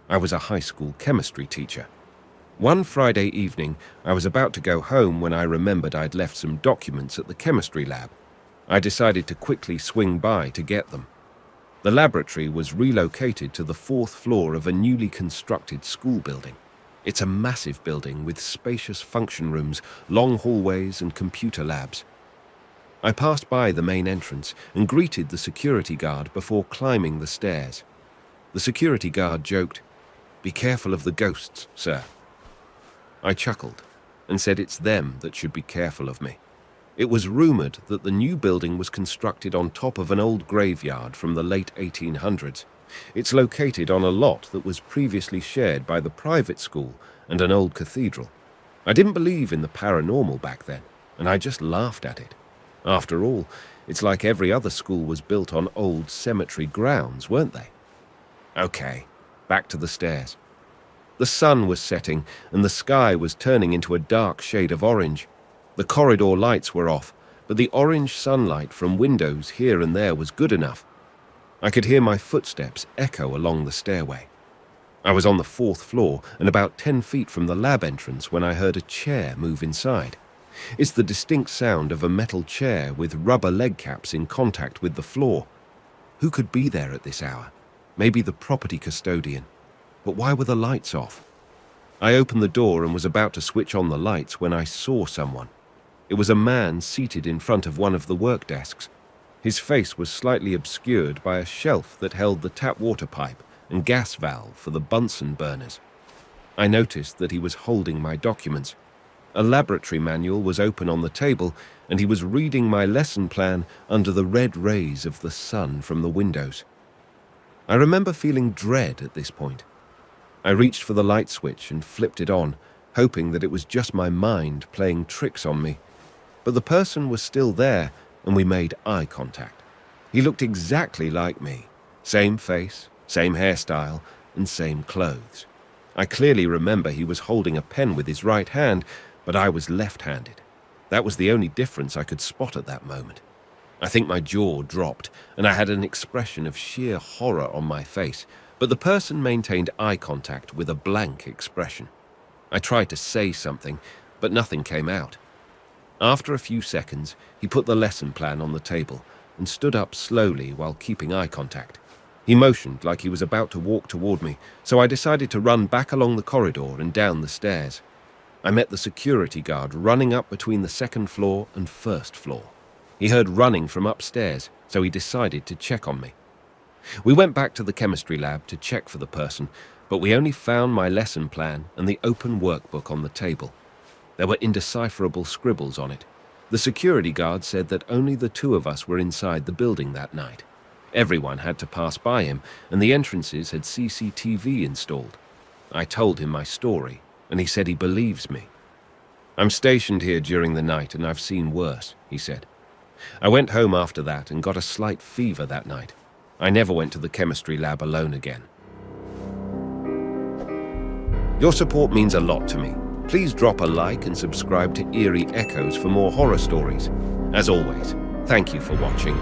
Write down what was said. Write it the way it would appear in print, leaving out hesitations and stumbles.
I was a high school chemistry teacher. One Friday evening, I was about to go home when I remembered I'd left some documents at the chemistry lab. I decided to quickly swing by to get them. The laboratory was relocated to the 4th floor of a newly constructed school building. It's a massive building with spacious function rooms, long hallways, and computer labs. I passed by the main entrance and greeted the security guard before climbing the stairs. The security guard joked, "Be careful of the ghosts, sir." I chuckled and said it's them that should be careful of me. It was rumored that the new building was constructed on top of an old graveyard from the late 1800s. It's located on a lot that was previously shared by the private school and an old cathedral. I didn't believe in the paranormal back then, and I just laughed at it. After all, it's like every other school was built on old cemetery grounds, weren't they? Okay, back to the stairs. The sun was setting, and the sky was turning into a dark shade of orange. The corridor lights were off, but the orange sunlight from windows here and there was good enough. I could hear my footsteps echo along the stairway. I was on the 4th floor and about 10 feet from the lab entrance when I heard a chair move inside. It's the distinct sound of a metal chair with rubber leg caps in contact with the floor. Who could be there at this hour? Maybe the property custodian. But why were the lights off? I opened the door and was about to switch on the lights when I saw someone. It was a man seated in front of one of the work desks. His face was slightly obscured by a shelf that held the tap water pipe and gas valve for the Bunsen burners. I noticed that he was holding my documents. A laboratory manual was open on the table, and he was reading my lesson plan under the red rays of the sun from the windows. I remember feeling dread at this point. I reached for the light switch and flipped it on, hoping that it was just my mind playing tricks on me. But the person was still there, and we made eye contact. He looked exactly like me. Same face, same hairstyle, and same clothes. I clearly remember he was holding a pen with his right hand, but I was left-handed. That was the only difference I could spot at that moment. I think my jaw dropped, and I had an expression of sheer horror on my face, but the person maintained eye contact with a blank expression. I tried to say something, but nothing came out. After a few seconds, he put the lesson plan on the table and stood up slowly while keeping eye contact. He motioned like he was about to walk toward me, so I decided to run back along the corridor and down the stairs. I met the security guard running up between the 2nd floor and 1st floor. He heard running from upstairs, so he decided to check on me. We went back to the chemistry lab to check for the person, but we only found my lesson plan and the open workbook on the table. There were indecipherable scribbles on it. The security guard said that only the 2 of us were inside the building that night. Everyone had to pass by him, and the entrances had CCTV installed. I told him my story, and he said he believes me. "I'm stationed here during the night, and I've seen worse," he said. I went home after that and got a slight fever that night. I never went to the chemistry lab alone again. Your support means a lot to me. Please drop a like and subscribe to Eerie Echoes for more horror stories. As always, thank you for watching.